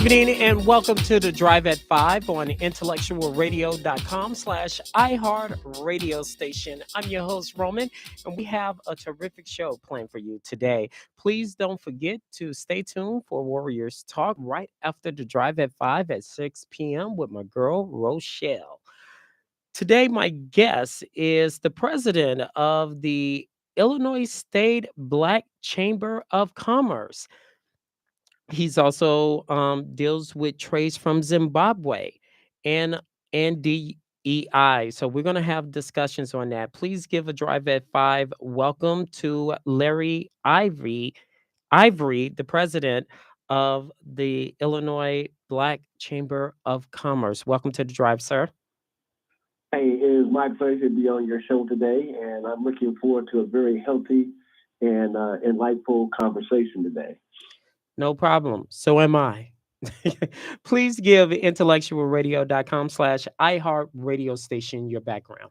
Good evening and welcome to the Drive at 5 on IntellectualRadio.com/iHeart radio station. I'm your host, Roland, and we have a terrific show planned for you today. Please don't forget to stay tuned for Warriors Talk right after the Drive at 5 at 6 p.m. with my girl, Rochelle. Today, my guest is the president of the Illinois State Black Chamber of Commerce. He's also deals with trades from Zimbabwe and DEI. So we're gonna have discussions on that. Please give a drive at 5. Welcome to Larry Ivory, the president of the Illinois Black Chamber of Commerce. Welcome to the drive, sir. Hey, it is my pleasure to be on your show today, and I'm looking forward to a very healthy and enlightful conversation today. No problem. So am I. Please give intellectualradio.com/iHeart radio station your background.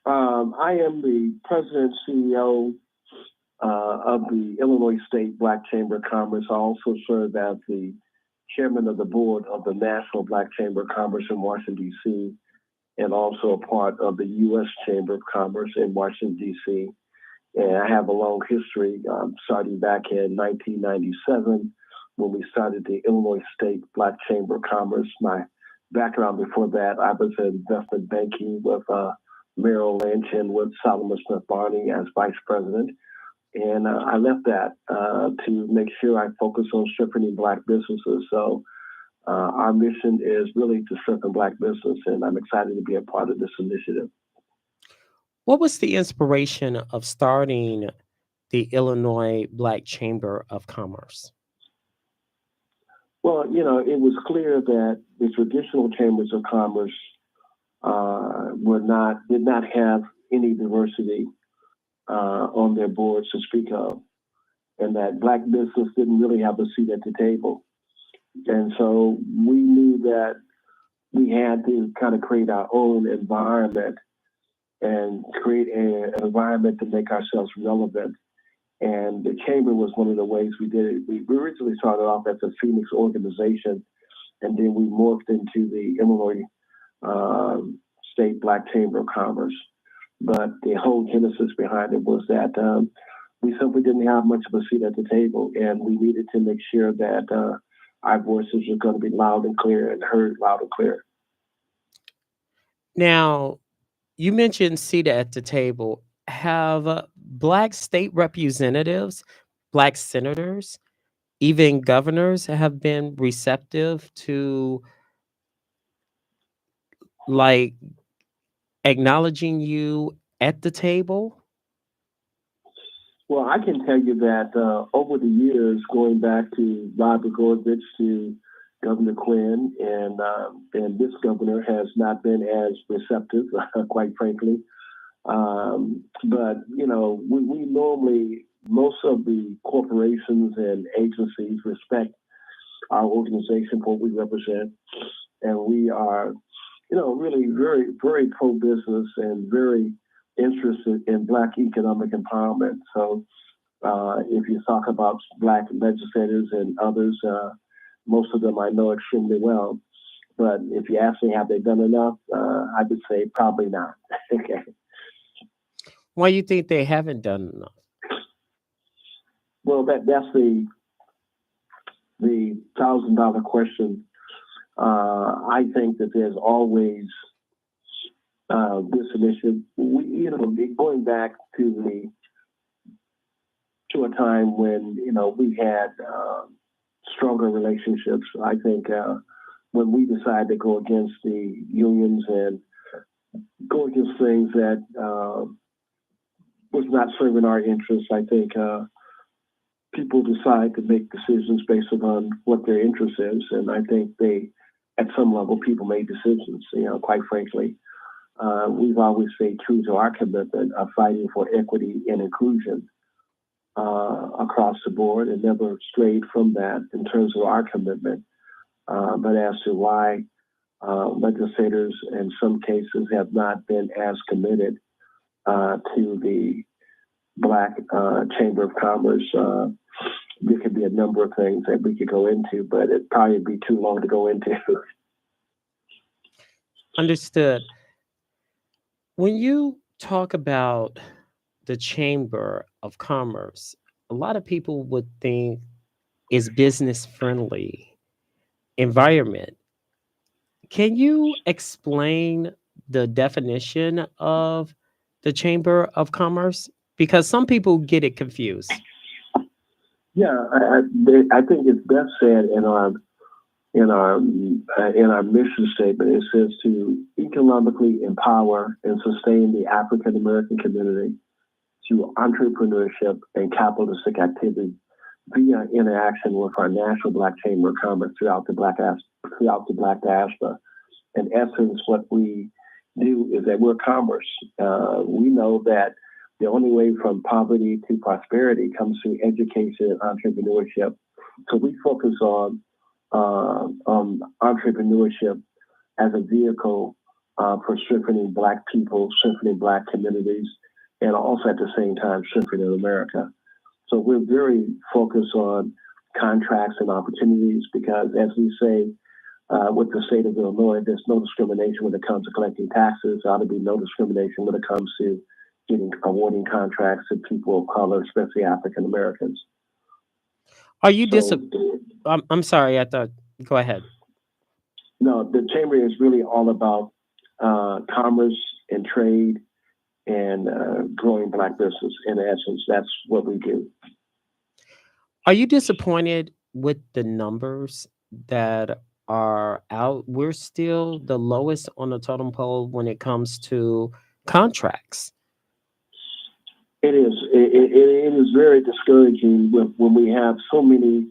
I am the president CEO of the Illinois State Black Chamber of Commerce. I also serve as the chairman of the board of the National Black Chamber of Commerce in Washington, D.C., and also a part of the U.S. Chamber of Commerce in Washington, D.C. And I have a long history, starting back in 1997 when we started the Illinois State Black Chamber of Commerce. My background before that, I was in investment banking with Merrill Lynch and with Solomon Smith Barney as vice president. And I left that to make sure I focus on strengthening Black businesses. So our mission is really to strengthen Black business, and I'm excited to be a part of this initiative. What was the inspiration of starting the Illinois Black Chamber of Commerce? Well, it was clear that the traditional chambers of commerce did not have any diversity on their boards to speak of, and that Black business didn't really have a seat at the table. And so we knew that we had to kind of create our own environment and create an environment to make ourselves relevant. And the chamber was one of the ways we did it. We originally started off as a Phoenix organization, and then we morphed into the Illinois State Black Chamber of Commerce. But the whole genesis behind it was that we simply didn't have much of a seat at the table, and we needed to make sure that our voices were going to be loud and clear and heard loud and clear. Now, you mentioned seat at the table. Have Black state representatives, Black senators, even governors have been receptive to like acknowledging you at the table? Well, I can tell you that over the years, going back to Bob Blagojevich to Governor Quinn, and this governor has not been as receptive, quite frankly. But we normally, most of the corporations and agencies respect our organization for what we represent, and we are, really very, very pro-business and very interested in Black economic empowerment. So if you talk about Black legislators and others, most of them I know extremely well. But if you ask me, have they done enough? I would say probably not. Okay. Why do you think they haven't done enough? Well, that's the $1,000 question. I think that there's always this initiative. Going back to a time when we had stronger relationships. I think when we decided to go against the unions and go against things that was not serving our interests, I think people decide to make decisions based upon what their interest is, and I think at some level, people made decisions. Quite frankly, we've always stayed true to our commitment of fighting for equity and inclusion across the board, and never strayed from that in terms of our commitment. But as to why legislators in some cases have not been as committed to the Black Chamber of Commerce, there could be a number of things that we could go into, but it'd probably be too long to go into. Understood. When you talk about the Chamber of Commerce, a lot of people would think is business friendly environment. Can you explain the definition of the Chamber of Commerce? Because some people get it confused. Yeah, I think it's best said in our mission statement. It says to economically empower and sustain the African American community through entrepreneurship and capitalistic activity via interaction with our National Black Chamber of Commerce throughout the Black diaspora. In essence, what we do is that we're commerce. We know that the only way from poverty to prosperity comes through education and entrepreneurship. So we focus on entrepreneurship as a vehicle for strengthening Black people, strengthening Black communities, and also at the same time strengthening America. So we're very focused on contracts and opportunities because, as we say, with the state of Illinois, there's no discrimination when it comes to collecting taxes. There ought to be no discrimination when it comes to awarding contracts to people of color, especially African Americans. Are you dis? So, I'm sorry. I thought. Go ahead. no, the chamber is really all about commerce and trade and growing Black business. In essence, that's what we do. Are you disappointed with the numbers that are out? We're still the lowest on the totem pole when it comes to contracts. It is. It is very discouraging when we have so many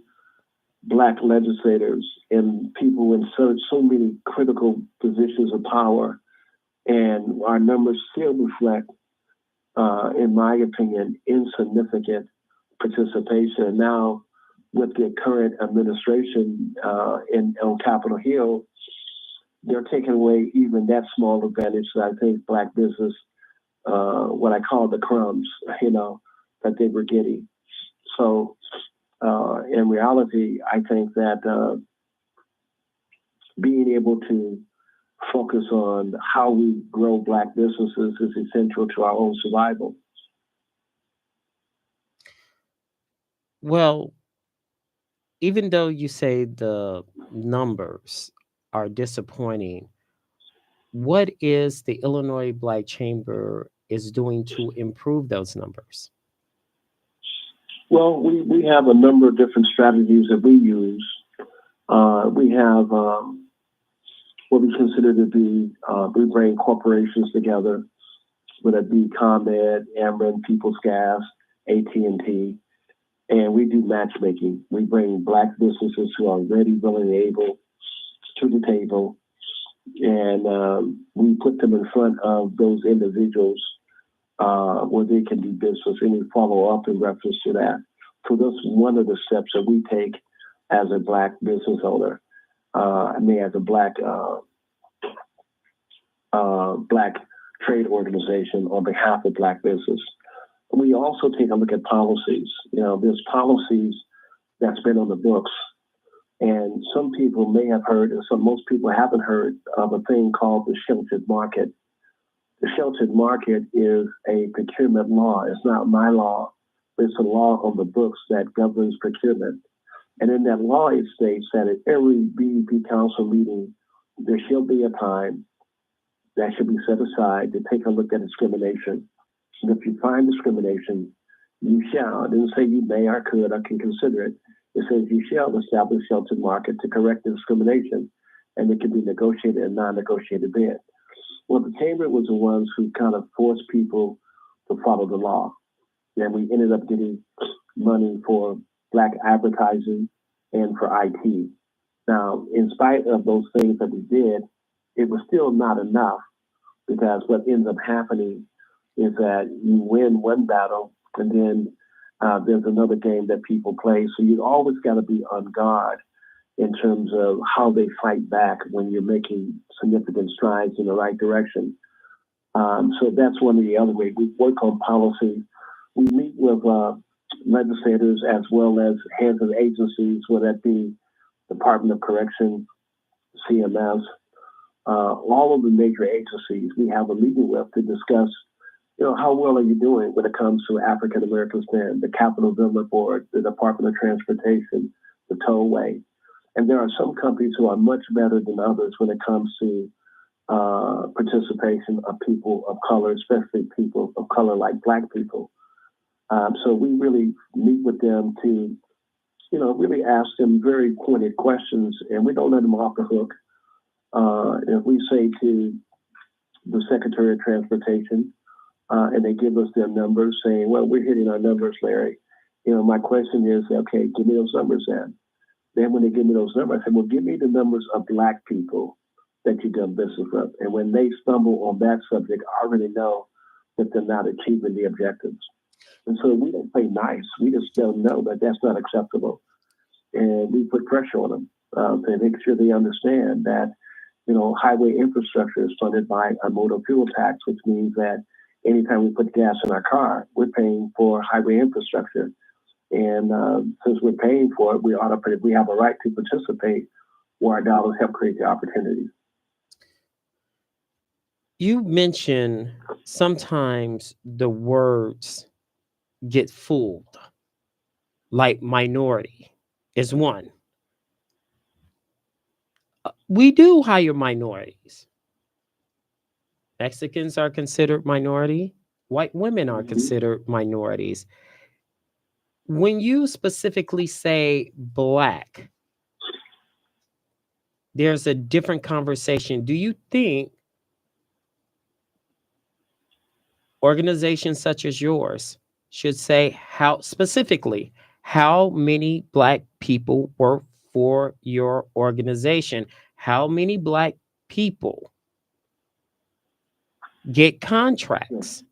Black legislators and people in so many critical positions of power, and our numbers still reflect, in my opinion, insignificant participation. Now, with the current administration on Capitol Hill, they're taking away even that small advantage that I think Black business, what I call the crumbs, that they were getting. So, in reality, I think that being able to focus on how we grow Black businesses is essential to our own survival. Well, even though you say the numbers are disappointing, what is the Illinois Black Chamber is doing to improve those numbers? Well, we have a number of different strategies that we use. We have what we consider to be, we bring corporations together, whether it be ComEd, Ameren, People's Gas, AT&T, and we do matchmaking. We bring Black businesses who are ready, willing, and able to the table, and we put them in front of those individuals where they can do business, and we follow up in reference to that. So that's one of the steps that we take as a Black business owner. As a Black trade organization on behalf of Black business. We also take a look at policies. There's policies that's been on the books, and some people may have heard, and most people haven't heard of a thing called the sheltered market. The sheltered market is a procurement law. It's not my law. It's a law on the books that governs procurement. And in that law, it states that at every BEP council meeting, there shall be a time that should be set aside to take a look at discrimination. And if you find discrimination, you shall. It didn't say you may or could or can consider it. It says you shall establish sheltered market to correct the discrimination, and it can be negotiated and non-negotiated bid. Well, the chamber was the ones who kind of forced people to follow the law. And we ended up getting money for Black advertising and for IT. Now, in spite of those things that we did, it was still not enough, because what ends up happening is that you win one battle and then there's another game that people play. So you always got to be on guard in terms of how they fight back when you're making significant strides in the right direction. So that's one of the other ways. We work on policy. We meet with legislators as well as heads of agencies, whether that be Department of Correction, CMS, all of the major agencies we have a meeting with to discuss, how well are you doing when it comes to African Americans then, the Capital Development Board, the Department of Transportation, the Tollway. And there are some companies who are much better than others when it comes to participation of people of color, especially people of color like Black people. So we really meet with them to, really ask them very pointed questions, and we don't let them off the hook. If we say to the Secretary of Transportation, and they give us their numbers saying, well, we're hitting our numbers, Larry. My question is, okay, give me those numbers then. Then when they give me those numbers, I say, well, give me the numbers of Black people that you've done business with. And when they stumble on that subject, I already know that they're not achieving the objectives. And so we don't play nice. We just don't know that that's not acceptable. And we put pressure on them to make sure they understand that, highway infrastructure is funded by a motor fuel tax, which means that anytime we put gas in our car, we're paying for highway infrastructure. And since we're paying for it, we have a right to participate where our dollars help create the opportunities. You mentioned sometimes the words get fooled, like minority is one. We do hire minorities. Mexicans are considered minority. White women are considered minorities. When you specifically say Black, there's a different conversation. Do you think organizations such as yours should say how many Black people work for your organization? How many Black people get contracts?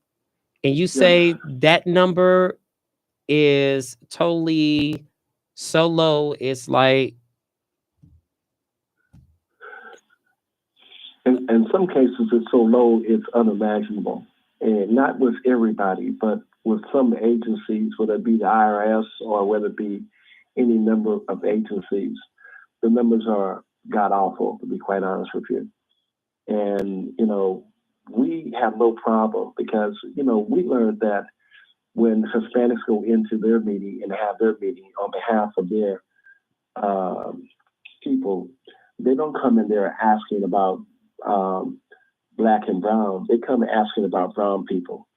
And you say that number is totally so low, it's like... In some cases, it's so low, it's unimaginable. And not with everybody, but with some agencies, whether it be the IRS or whether it be any number of agencies, the numbers are god awful, to be quite honest with you. And, we have no problem because, we learned that when Hispanics go into their meeting and have their meeting on behalf of their people, they don't come in there asking about Black and brown. They come asking about brown people.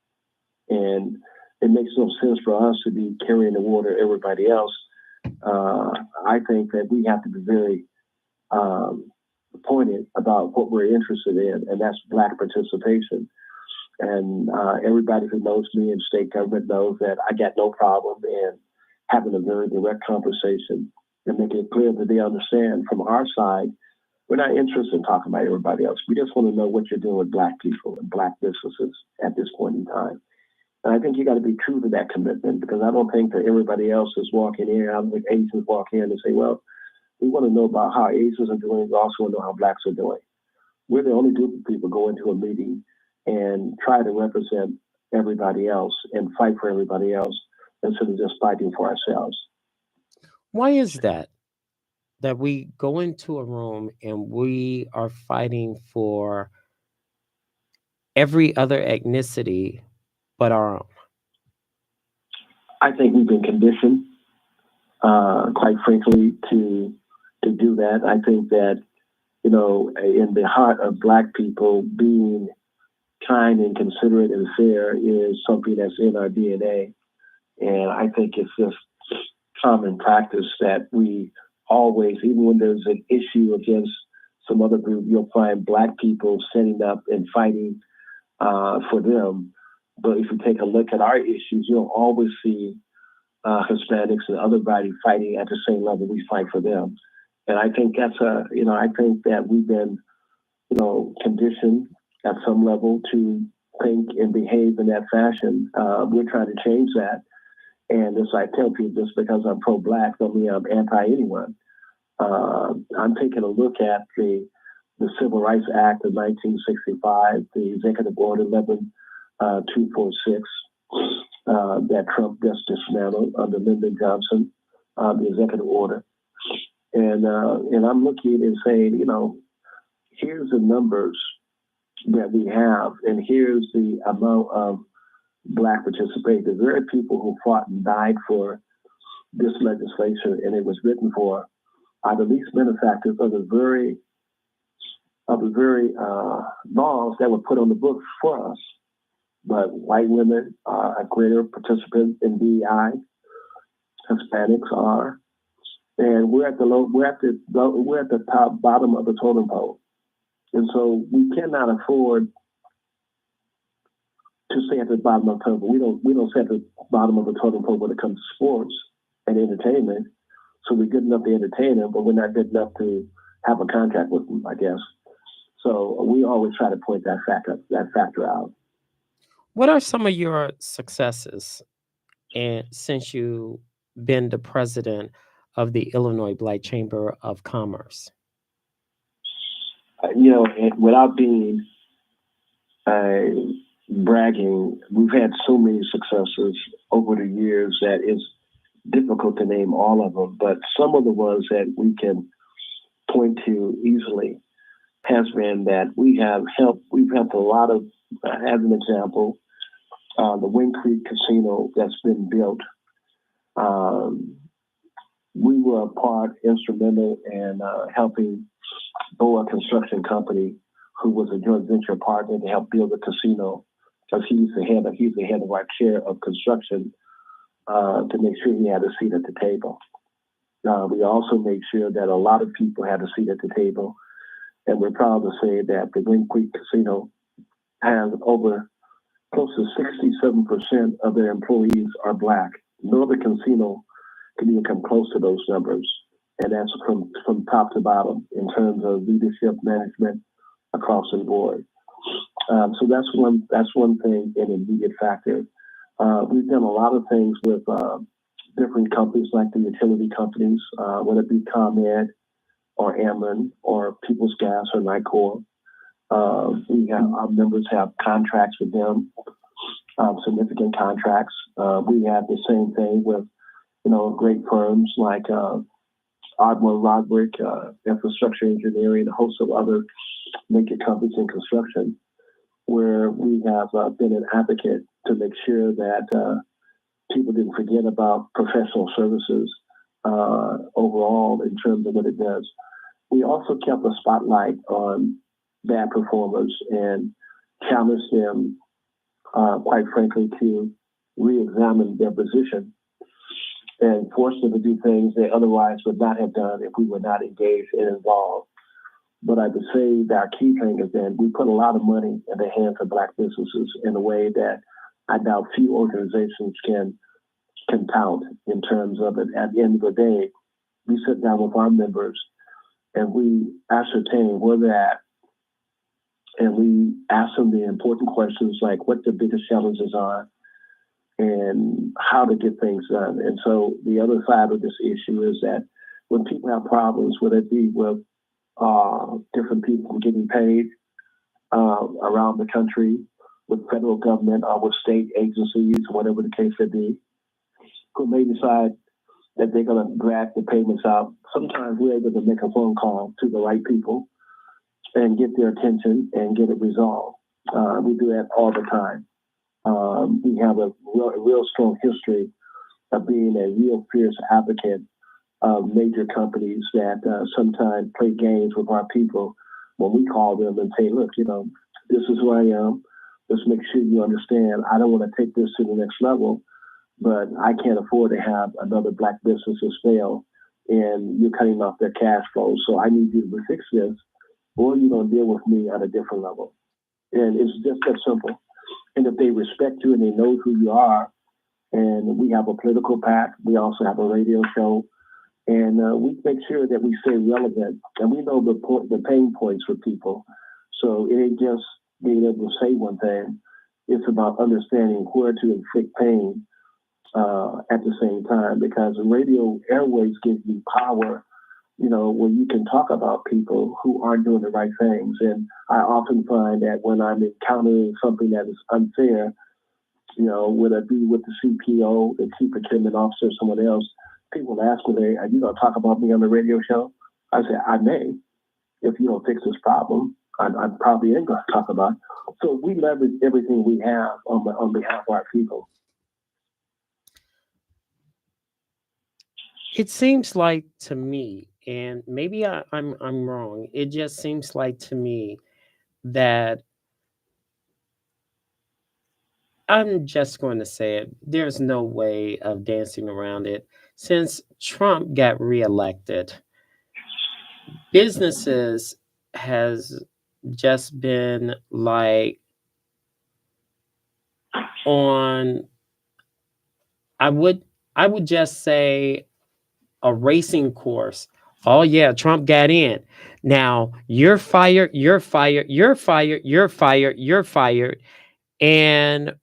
And it makes no sense for us to be carrying the water everybody else. I think that we have to be very pointed about what we're interested in, and that's Black participation. And everybody who knows me in state government knows that I got no problem in having a very direct conversation and making it clear that they understand from our side, we're not interested in talking about everybody else. We just want to know what you're doing with Black people and Black businesses at this point in time. And I think you got to be true to that commitment, because I don't think that everybody else is walking in. I don't think Asians walk in and say, well, we want to know about how Asians are doing. We also want to know how Blacks are doing. We're the only group of people go into a meeting and try to represent everybody else and fight for everybody else instead of just fighting for ourselves. Why is that we go into a room and we are fighting for every other ethnicity but our own? I think we've been conditioned, quite frankly, to do that. I think that, in the heart of Black people, being kind and considerate and fair is something that's in our DNA. And I think it's just common practice that we always, even when there's an issue against some other group, you'll find Black people standing up and fighting for them. But if you take a look at our issues, you'll always see Hispanics and other bodies fighting at the same level we fight for them. And I think that's I think that we've been, conditioned at some level to think and behave in that fashion. We're trying to change that. And as I tell people, just because I'm pro-Black don't mean I'm anti-anyone. I'm taking a look at the Civil Rights Act of 1965, the Executive Order 11246, that Trump just dismantled under Lyndon Johnson, the executive order. And I'm looking and saying, here's the numbers that we have, and here's the amount of Black participation. The very people who fought and died for this legislation, and it was written for, are the least benefactors of the very laws that were put on the books for us. But white women are a greater participant in DEI. Hispanics are, and we're at the top bottom of the totem pole, and so we cannot afford to stay at the bottom of the totem pole. We don't stay at the bottom of the totem pole when it comes to sports and entertainment. So we're good enough to entertain them, but we're not good enough to have a contract with them, I guess. So we always try to point that factor out. What are some of your successes, and since you've been the president of the Illinois Black Chamber of Commerce? Without being bragging, we've had so many successes over the years that it's difficult to name all of them. But some of the ones that we can point to easily has been that we've helped a lot of, as an example, the Wind Creek Casino that's been built. We were instrumental in helping Boa Construction Company, who was a joint venture partner, to help build the casino, because he's the head of our chair of construction, to make sure he had a seat at the table. We also made sure that a lot of people had a seat at the table, and we're proud to say that the Wind Creek Casino has over close to 67% of their employees are Black. No other casino can even come close to those numbers, and that's from top to bottom in terms of leadership, management across the board. So that's one thing, an immediate factor. We've done a lot of things with different companies, like the utility companies, whether it be ComEd or Ameren or People's Gas or Nicor. Our members have contracts with them, significant contracts. We have the same thing with, great firms like Ardmore Roderick, Infrastructure Engineering, a host of other major companies in construction, where we have been an advocate to make sure that people didn't forget about professional services overall in terms of what it does. We also kept a spotlight on bad performers and challenged them, quite frankly, to re-examine their position and forced them to do things they otherwise would not have done if we were not engaged and involved. But I would say that our key thing is that we put a lot of money in the hands of Black businesses in a way that I doubt few organizations can count in terms of it. At the end of the day, we sit down with our members and we ascertain where they're at, and we ask them the important questions like what the biggest challenges are and how to get things done. And so the other side of this issue is that when people have problems, whether it be with different people getting paid around the country, with federal government or with state agencies, whatever the case may be, who may decide that they're going to drag the payments out, sometimes we're able to make a phone call to the right people and get their attention and get it resolved. We do that all the time. We have a real strong history of being a real fierce advocate of major companies that sometimes play games with our people when we call them and say, look, this is who I am. Let's make sure you understand. I don't want to take this to the next level, but I can't afford to have another Black businesses fail and you're cutting off their cash flow. So I need you to fix this, or you're going to deal with me at a different level. And it's just that simple. And if they respect you and they know who you are, and we have a political PAC, we also have a radio show, and we make sure that we stay relevant, and we know the pain points for people. So it ain't just being able to say one thing. It's about understanding where to inflict pain at the same time, because radio airways give you power, where you can talk about people who aren't doing the right things. And I often find that when I'm encountering something that is unfair, whether it be with the CPO, the chief procurement officer, or someone else, people ask me, "Are you going to talk about me on the radio show?" I say, "I may. If you don't fix this problem, I probably ain't going to talk about it." So we leverage everything we have on behalf of our people. It seems like to me, and maybe I'm wrong. It just seems like to me that I'm just going to say it. There's no way of dancing around it. Since Trump got reelected, businesses has just been like on I would I would just say a racing course. Oh yeah, Trump got in. Now you're fired, you're fired, you're fired, you're fired, you're fired. And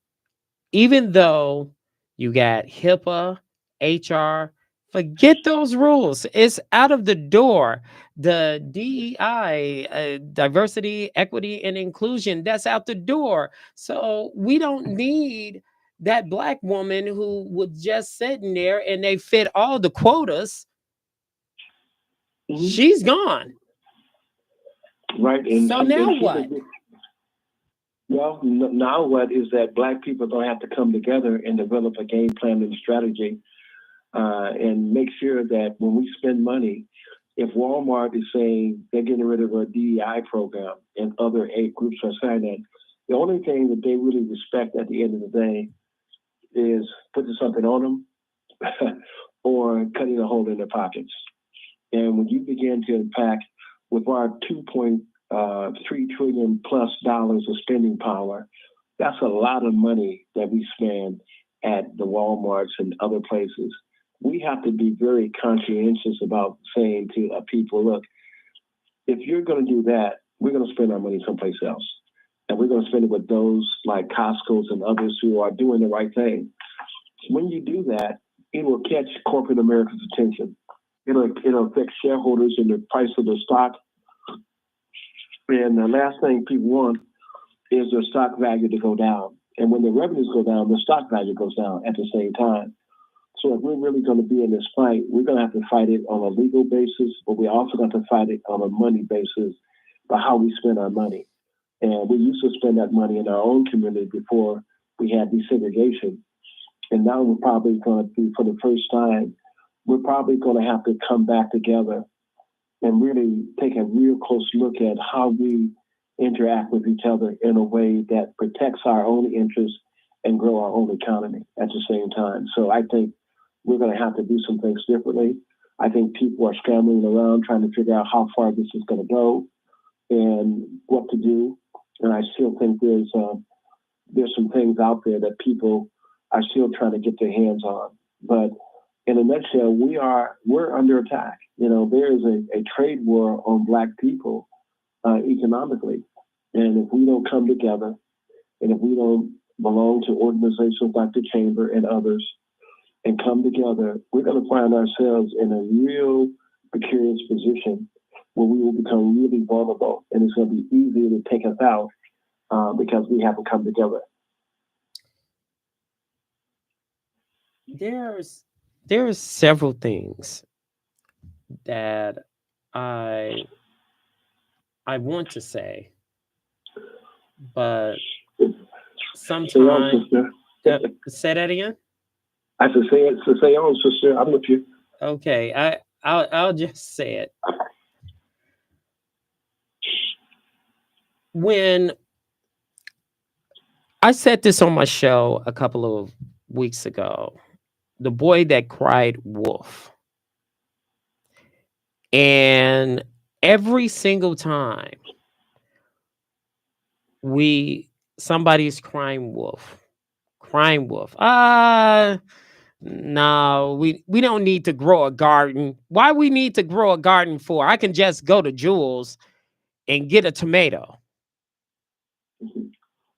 even though you got HIPAA, HR, forget those rules. It's out of the door. The DEI, diversity, equity, and inclusion, that's out the door. So we don't need that black woman who was just sitting there and they fit all the quotas. Mm-hmm. She's gone. Right. And so now what? Well, now what is that black people are going to have to come together and develop a game plan and strategy and make sure that when we spend money, if Walmart is saying they're getting rid of a DEI program and other aid groups are saying that, the only thing that they really respect at the end of the day is putting something on them or cutting a hole in their pockets. And when you begin to impact with our 2.3 trillion plus dollars of spending power, that's a lot of money that we spend at the Walmarts and other places. We have to be very conscientious about saying to people, look, if you're going to do that, we're going to spend our money someplace else. And we're going to spend it with those like Costco's and others who are doing the right thing. When you do that, it will catch corporate America's attention. It'll affect shareholders and the price of the stock. And the last thing people want is their stock value to go down. And when the revenues go down, the stock value goes down at the same time. So if we're really going to be in this fight, we're going to have to fight it on a legal basis, but we also got to fight it on a money basis by how we spend our money. And we used to spend that money in our own community before we had desegregation. And now we're probably going to be, for the first time, we're probably going to have to come back together and really take a real close look at how we interact with each other in a way that protects our own interests and grow our own economy at the same time. So I think we're going to have to do some things differently. I think people are scrambling around trying to figure out how far this is going to go and what to do. And I still think there's some things out there that people are still trying to get their hands on. But in a nutshell, we're under attack. There is a trade war on Black people economically. And if we don't come together, and if we don't belong to organizations like the Chamber and others, and come together, we're going to find ourselves in a real precarious position where we will become really vulnerable, and it's going to be easier to take us out because we haven't come together. There's several things that I want to say, but sometimes say that again. I should say it. So say on, sister. I'm with you. Okay, I'll just say it. When I said this on my show a couple of weeks ago, the boy that cried wolf. And every single time somebody's crying wolf. No, we don't need to grow a garden. Why we need to grow a garden for? I can just go to Jules and get a tomato.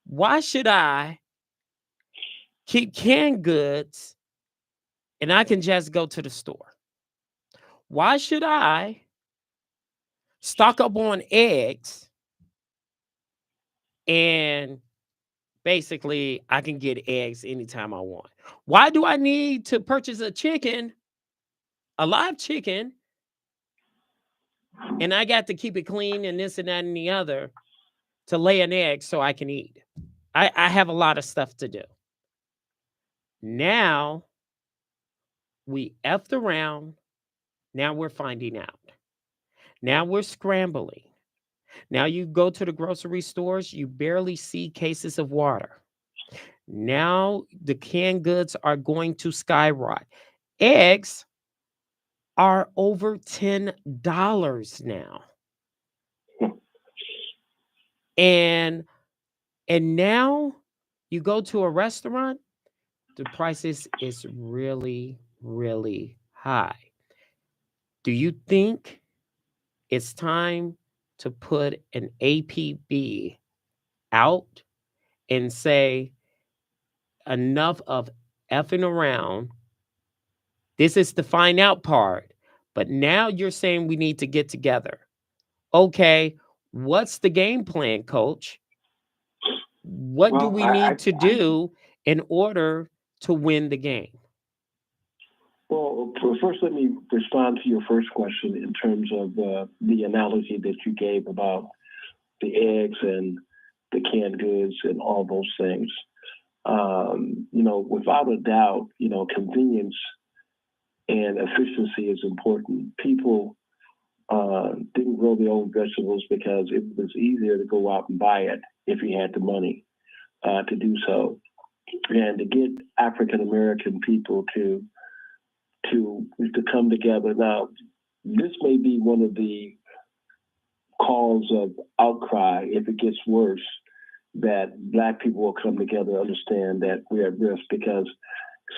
Why should I keep canned goods and I can just go to the store? Why should I stock up on eggs and Basically, I can get eggs anytime I want. Why do I need to purchase a live chicken, and I got to keep it clean and this and that and the other to lay an egg so I can eat? I have a lot of stuff to do. Now we effed around. Now we're finding out. Now we're scrambling. Now you go to the grocery stores, you barely see cases of water. Now the canned goods are going to skyrocket. Eggs are over $10 now. And now you go to a restaurant, the prices is really, really high. Do you think it's time to put an APB out and say enough of effing around? This is the find out part. But now you're saying we need to get together. Okay, what's the game plan, coach? What do Well, we need to do in order to win the game? Well, first, let me respond to your first question in terms of the analogy that you gave about the eggs and the canned goods and all those things. Without a doubt, convenience and efficiency is important. People didn't grow their own vegetables because it was easier to go out and buy it if you had the money to do so. And to get African American people to come together. Now, this may be one of the calls of outcry if it gets worse, that Black people will come together, understand that we're at risk. Because,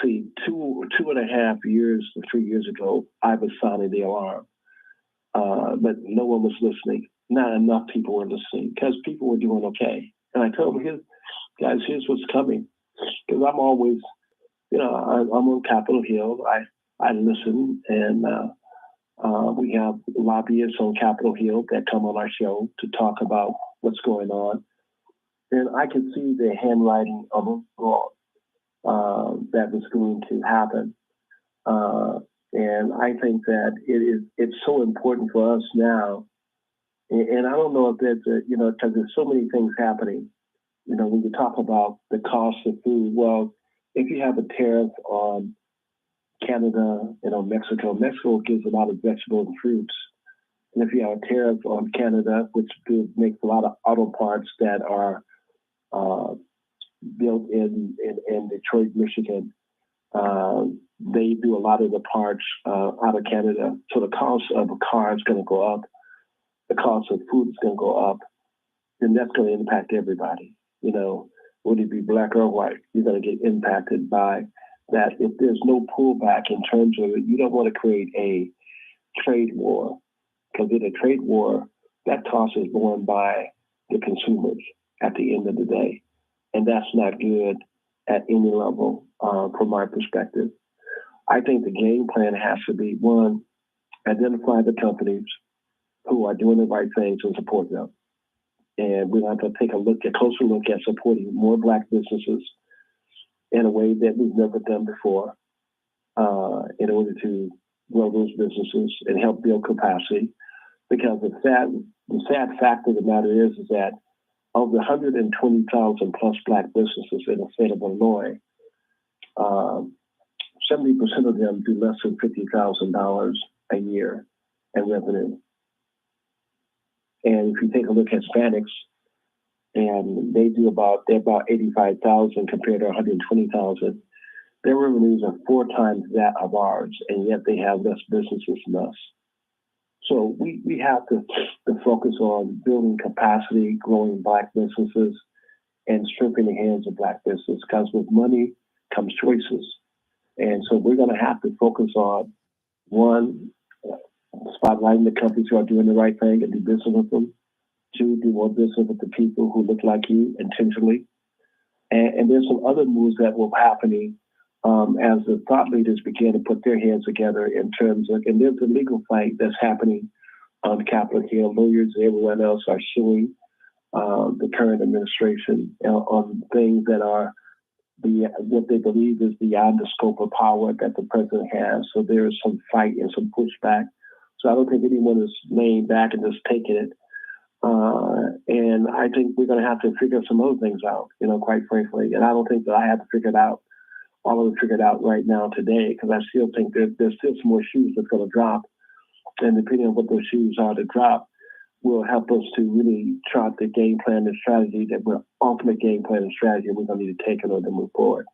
see, 2.5 years or 3 years ago, I was sounding the alarm, but no one was listening. Not enough people were listening because people were doing okay. And I told them, here's what's coming. Because I'm always, I'm on Capitol Hill. I listen, and we have lobbyists on Capitol Hill that come on our show to talk about what's going on. And I can see the handwriting of a law that was going to happen. And I think that it's so important for us now. And I don't know if that's, because there's so many things happening. When you talk about the cost of food, well, if you have a tariff on Canada and on Mexico gives a lot of vegetables and fruits. And if you have a tariff on Canada, which makes a lot of auto parts that are built in Detroit, Michigan, they do a lot of the parts out of Canada. So the cost of a car is going to go up. The cost of food is going to go up. And that's going to impact everybody. Would it be Black or white? You're going to get impacted by that. If there's no pullback in terms of it, you don't want to create a trade war, because in a trade war, that cost is borne by the consumers at the end of the day. And that's not good at any level from my perspective. I think the game plan has to be, one, identify the companies who are doing the right things and support them. And we're going to take a closer look at supporting more Black businesses in a way that we've never done before, in order to grow those businesses and help build capacity. Because the sad fact of the matter is that of the 120,000 plus Black businesses in the state of Illinois, 70% of them do less than $50,000 a year in revenue. And if you take a look at Hispanics, and they're about 85,000 compared to 120,000. Their revenues are 4 times that of ours, and yet they have less businesses than us. So we have to focus on building capacity, growing Black businesses, and strengthening the hands of Black business, because with money comes choices. And so we're going to have to focus on, one, spotlighting the companies who are doing the right thing and do business with them. 2, do more business with the people who look like you intentionally. And there's some other moves that will be happening as the thought leaders begin to put their hands together in terms of, and there's a legal fight that's happening on Capitol Hill. Lawyers and everyone else are suing the current administration on things that are what they believe is beyond the scope of power that the president has. So there is some fight and some pushback. So I don't think anyone is laying back and just taking it. And I think we're going to have to figure some other things out, quite frankly. And I don't think that I have to figure it out, all of it figured out right now today, because I still think there's still some more shoes that's going to drop. And depending on what those shoes are to drop, will help us to really chart the game plan and strategy that we're ultimate game plan and strategy we're going to need to take in order to move forward.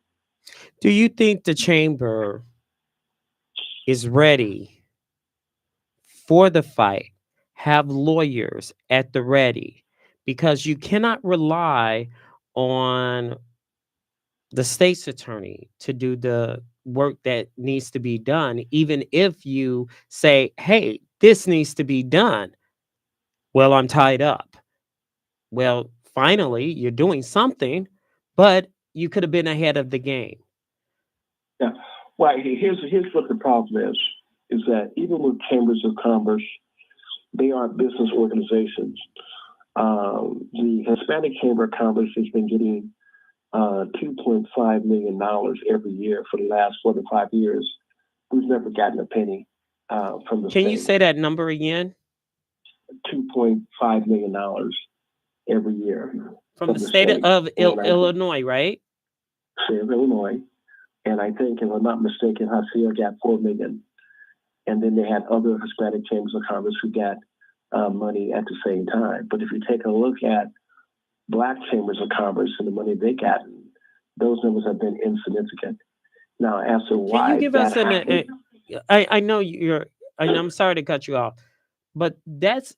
Do you think the chamber is ready for the fight? Have lawyers at the ready? Because you cannot rely on the state's attorney to do the work that needs to be done, even if you say, hey, this needs to be done. Well, I'm tied up. Well, finally, you're doing something, but you could have been ahead of the game. Yeah. Well, here's what the problem is that even with chambers of commerce, they are business organizations. The Hispanic Chamber of Commerce has been getting $2.5 million every year for the last 4 to 5 years. We've never gotten a penny from the state. Can you say that number again? $2.5 million every year. From the state of Illinois, right? State of Illinois. And I think, if I'm not mistaken, Hacienda got $4 million. And then they had other Hispanic Chambers of Commerce who got money at the same time. But if you take a look at Black Chambers of Commerce and the money they got, those numbers have been insignificant. Now, as to why, can you give us I know I'm sorry to cut you off, but that's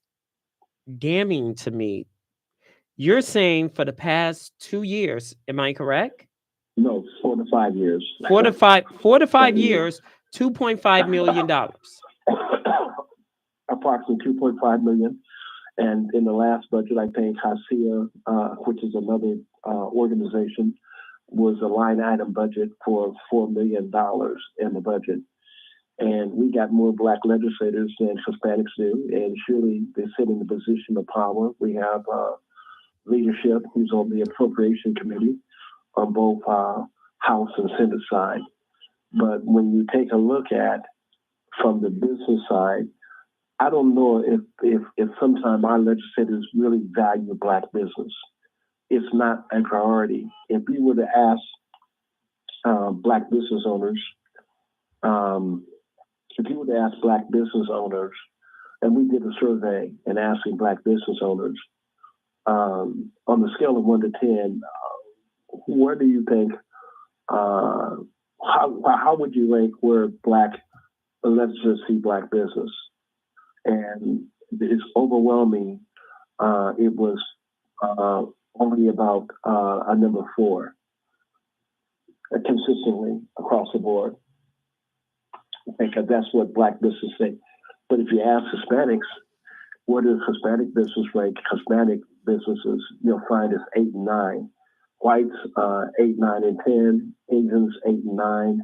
damning to me. You're saying for the past 2 years, am I correct? No, 4 to 5 years. 4 to 5 years, $2.5 million. Approximately $2.5 million. And in the last budget, I think Hacienda, which is another organization, was a line item budget for $4 million in the budget. And we got more Black legislators than Hispanics do, and surely they sit in the position of power. We have leadership who's on the appropriation committee on both House and Senate side. But when you take a look at from the business side, I don't know if sometimes our legislators really value Black business. It's not a priority. If we were to ask Black business owners, and we did a survey and asking Black business owners, on the scale of 1 to 10, where do you think, how would you rank where Black legislators see Black business? And it's overwhelming. It was only about a number 4, consistently across the board, because that's what Black business think. But if you ask Hispanics, where does Hispanic business rank? Hispanic businesses, you'll find is 8 and 9. Whites, 8, 9, and 10. Asians, 8 and 9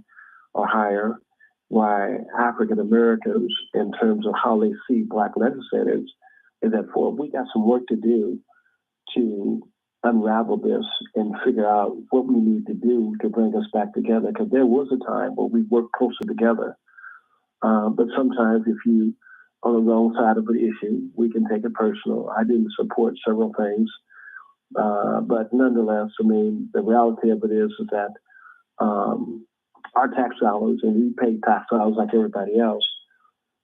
or higher. Why African Americans, in terms of how they see Black legislators, is at 4. We got some work to do to unravel this and figure out what we need to do to bring us back together. Because there was a time where we worked closer together. But sometimes if you on the wrong side of the issue, we can take it personal. I didn't support several things. But nonetheless, I mean, the reality of it is that our tax dollars, and we pay tax dollars like everybody else,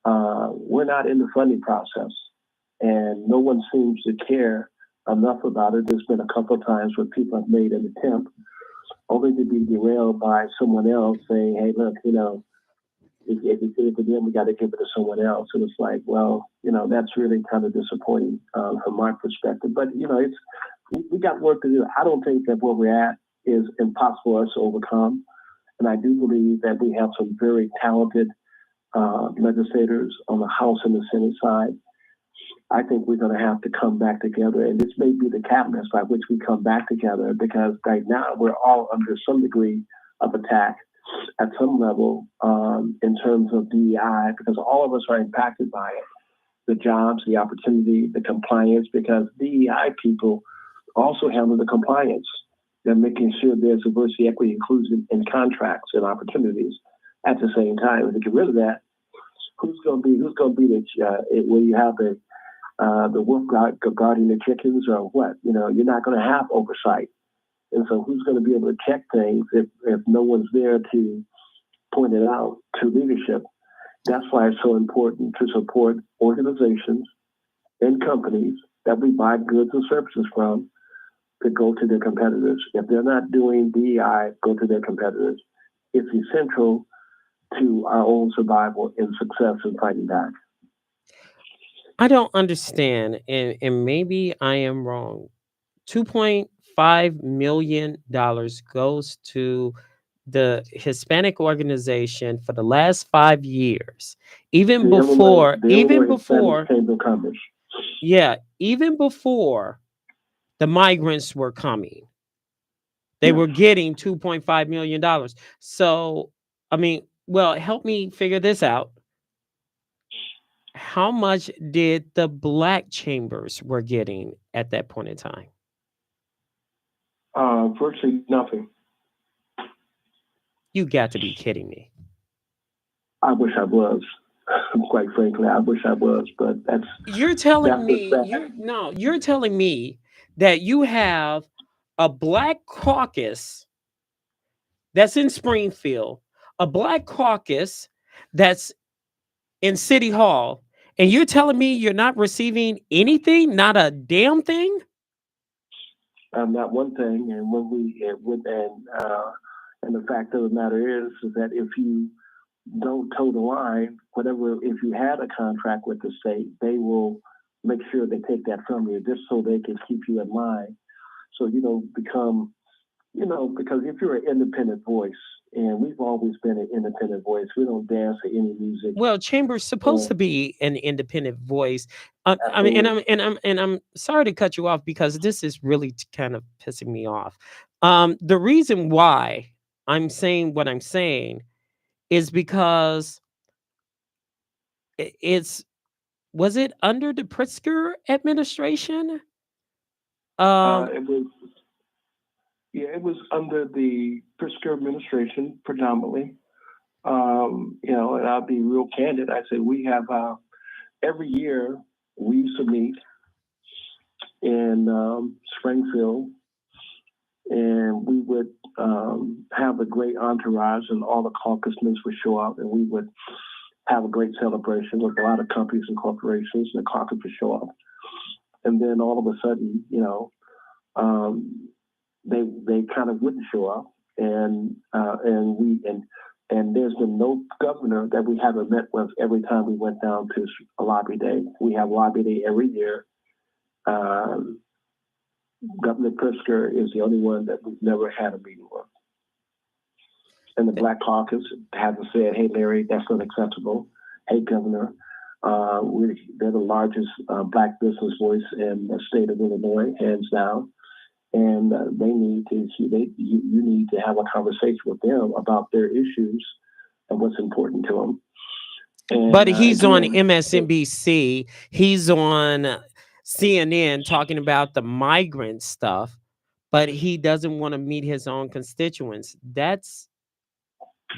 we're not in the funding process. And no one seems to care enough about it. There's been a couple of times where people have made an attempt, only to be derailed by someone else saying, hey, look, if you give it to them, we got to give it to someone else. And it's like, well, that's really kind of disappointing from my perspective. But, we got work to do. I don't think that where we're at is impossible for us to overcome. And I do believe that we have some very talented legislators on the House and the Senate side. I think we're going to have to come back together. And this may be the catalyst by which we come back together, because right now we're all under some degree of attack at some level in terms of DEI, because all of us are impacted by it. the jobs, the opportunity, the compliance, because DEI people also handle the compliance. They're making sure there's diversity, equity, inclusion in contracts and opportunities. At the same time, if you get rid of that, who's going to be the will you have the wolf guarding the chickens or what? You're not going to have oversight. And so who's going to be able to check things if no one's there to point it out to leadership? That's why it's so important to support organizations and companies that we buy goods and services from to go to their competitors. If they're not doing DEI, go to their competitors. It's essential to our own survival and success in fighting back. I don't understand, and maybe I am wrong. $2.5 million goes to the Hispanic organization for the last 5 years. Even The before, Illinois Hispanic Chamber of Commerce. yeah, even before the migrants were coming, they Yes. were getting $2.5 million. So, I mean, well, help me figure this out. How much did the black chambers were getting at that point in time? Virtually nothing. You got to be kidding me. I wish I was. Quite frankly, I wish I was, but you're telling me you're telling me that you have a black caucus that's in Springfield, a black caucus that's in City Hall, and you're telling me you're not receiving anything, not a damn thing? Not one thing, and and the fact of the matter is that if you don't toe the line, if you had a contract with the state, they will make sure they take that from you just so they can keep you in line. So you don't become, because if you're an independent voice, and we've always been an independent voice, we don't dance to any music. Well, Chamber's supposed to be an independent voice. I mean, I'm sorry to cut you off because this is really kind of pissing me off. The reason why I'm saying what I'm saying is because was it under the Pritzker administration? It was under the Pritzker administration predominantly. And I'll be real candid. I say we have every year we used to meet in Springfield, and we would have a great entourage, and all the caucusmen would show up, and we would have a great celebration with a lot of companies and corporations, and the caucus would show up. And then all of a sudden, they kind of wouldn't show up, and there's been no governor that we haven't met with every time we went down to a lobby day. We have lobby day every year. Governor Pritzker is the only one that we've never had a meeting with. And the Black Caucus hasn't said, "Hey, Larry, that's not acceptable. Hey, Governor, they're the largest Black business voice in the state of Illinois, hands down. And you need to have a conversation with them about their issues and what's important to them." But he's on MSNBC. He's on CNN talking about the migrant stuff, but he doesn't want to meet his own constituents. That's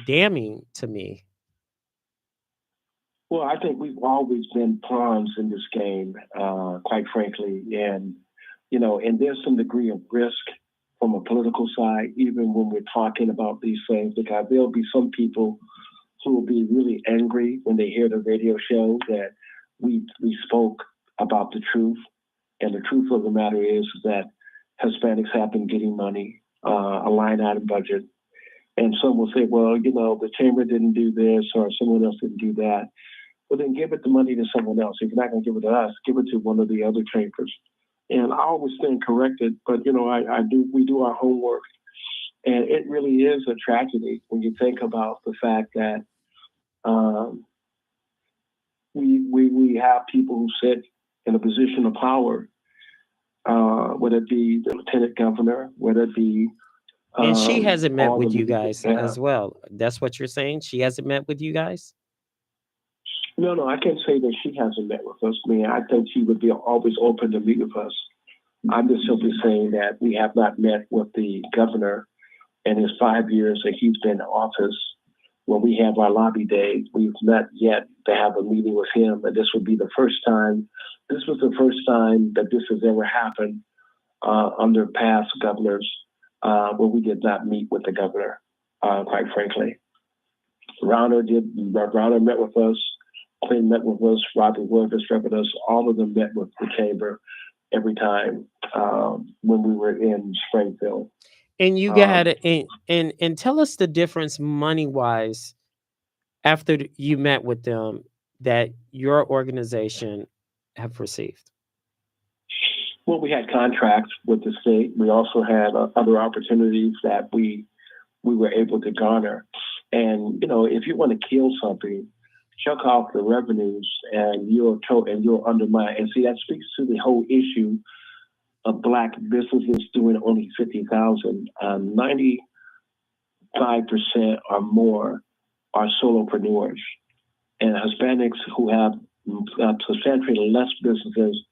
damning to me. Well, I think we've always been pawns in this game, quite frankly. And there's some degree of risk from a political side, even when we're talking about these things, because there'll be some people who will be really angry when they hear the radio show that we spoke about the truth. And the truth of the matter is that Hispanics have been getting money, a line item budget. And some will say, well, the chamber didn't do this or someone else didn't do that. Well, then give the money to someone else. If you're not going to give it to us, give it to one of the other chambers. And I always stand corrected, but we do our homework. And it really is a tragedy when you think about the fact that we have people who sit in a position of power, whether it be the lieutenant governor, whether it be and she hasn't met with you guys as well. That's what you're saying? She hasn't met with you guys? No, I can't say that she hasn't met with us. I mean, I think she would be always open to meet with us. I'm just simply saying that we have not met with the governor in his 5 years that he's been in office. When we have our lobby day, we've not yet to have a meeting with him, and this would be the first time. This was the first time that this has ever happened under past governors, where we did not meet with the governor. Quite frankly, Rounder met with us. Clinton met with us. Robert Williams met with us. All of them met with the chamber every time when we were in Springfield. And you got and tell us the difference money wise after you met with them that your organization have received. Well, we had contracts with the state. We also had other opportunities that we were able to garner. And if you want to kill something, chuck off the revenues, and you'll undermine. And see, that speaks to the whole issue of Black businesses doing only 50,000. 95% or more are solopreneurs, and Hispanics who have substantially less businesses,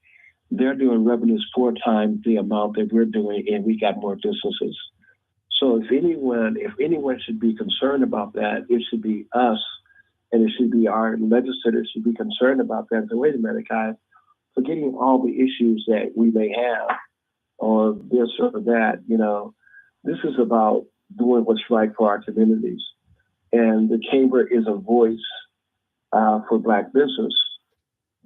they're doing revenues 4 times the amount that we're doing, and we got more businesses. So if anyone should be concerned about that, it should be us, and it should be our legislators should be concerned about that. So wait a minute, guys, forgetting all the issues that we may have, or this or that, this is about doing what's right for our communities. And the chamber is a voice for Black business,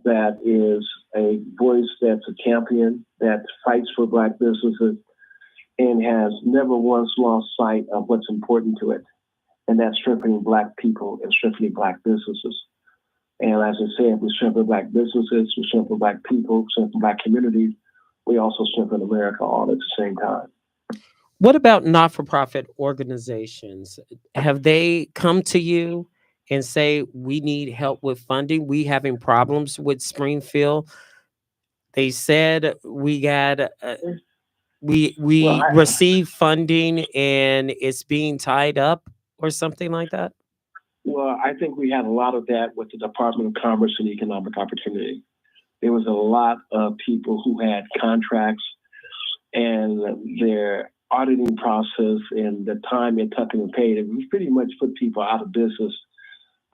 that is a voice that's a champion, that fights for Black businesses, and has never once lost sight of what's important to it. And that's strengthening Black people and strengthening Black businesses. And as I said, we strengthen Black businesses, we strengthen Black people, strengthen Black communities. We also strengthen America all at the same time. What about not-for-profit organizations? Have they come to you and say, we need help with funding? We having problems with Springfield. They said we got we received funding and it's being tied up or something like that. Well, I think we had a lot of that with the Department of Commerce and Economic Opportunity. There was a lot of people who had contracts, and their auditing process and the time it took them to pay, it pretty much put people out of business.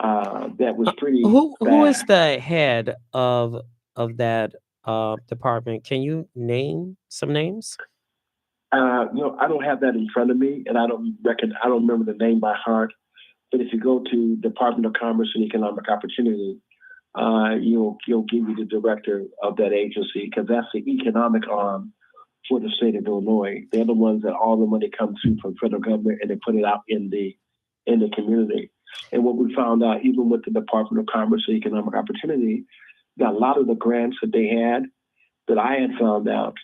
That was pretty Who bad. is the head of that department? Can you name some names? I don't have that in front of me, and I don't remember the name by heart. But if you go to Department of Commerce and Economic Opportunity, you'll give you the director of that agency, because that's the economic arm for the state of Illinois. They're the ones that all the money comes through from federal government, and they put it out in the community. And what we found out, even with the Department of Commerce and Economic Opportunity, that a lot of the grants that they had, that I had found out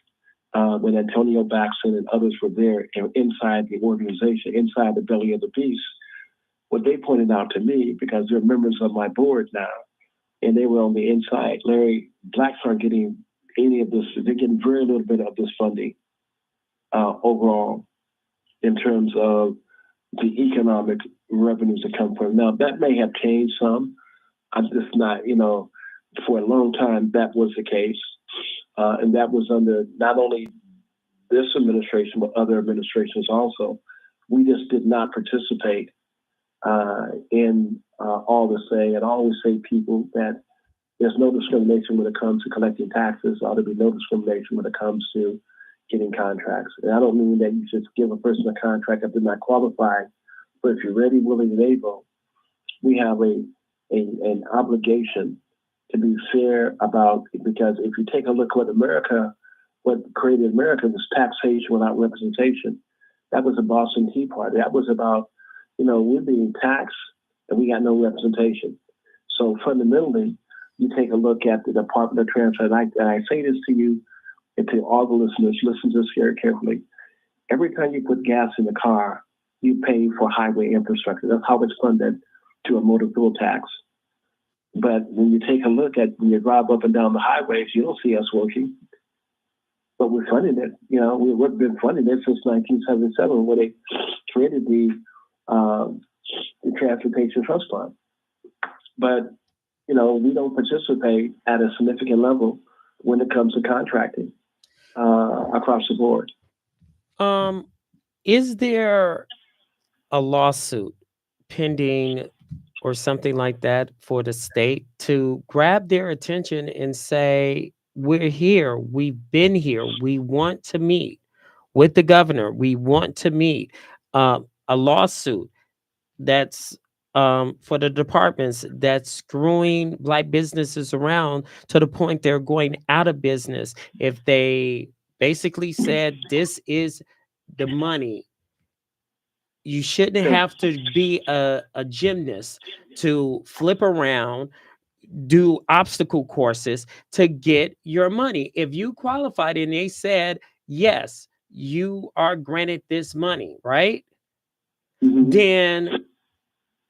when Antonio Baxton and others were there inside the organization, inside the belly of the beast, what they pointed out to me, because they're members of my board now, and they were on the inside, Larry, Blacks aren't getting any of this. They're getting very little bit of this funding overall in terms of the economic revenues that come from. Now, that may have changed some. I'm just not, for a long time, that was the case. And that was under not only this administration, but other administrations also. We just did not participate in all the say. And I always say, people, that there's no discrimination when it comes to collecting taxes. There ought to be no discrimination when it comes to getting contracts. And I don't mean that you should give a person a contract if they're not qualified, but if you're ready, willing, and able, we have an obligation to be fair about it, because if you take a look at what created America was taxation without representation. That was the Boston Tea Party. That was about, we're being taxed and we got no representation. So fundamentally, you take a look at the Department of Transport, and I say this to you and to all the listeners, listen to this very carefully. Every time you put gas in the car, you pay for highway infrastructure. That's how it's funded, to a motor fuel tax. But when you take a look at, when you drive up and down the highways, you don't see us working. But we're funding it. We've been funding it since 1977, when they created the Transportation Trust Fund. But we don't participate at a significant level when it comes to contracting across the board. Um, is there a lawsuit pending or something like that for the state to grab their attention and say, we're here, we've been here, we want to meet with the governor, we want to meet? A lawsuit that's for the departments that's screwing black businesses around to the point they're going out of business if they basically said this is the money. You shouldn't Sure. have to be a gymnast to flip around, do obstacle courses to get your money. If you qualified and they said, yes, you are granted this money, right? Hmm. Then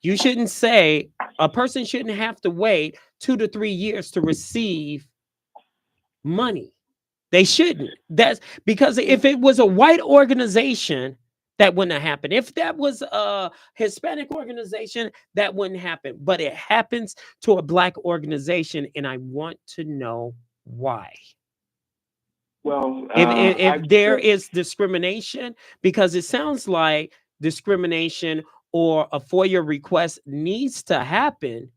you shouldn't say a person shouldn't have to wait 2 to 3 years to receive money. They shouldn't. That's because if it was a white organization, that wouldn't have happened. If that was a Hispanic organization, that wouldn't happen. But it happens to a black organization, and I want to know why. Well, If there is discrimination, because it sounds like discrimination or a FOIA request needs to happen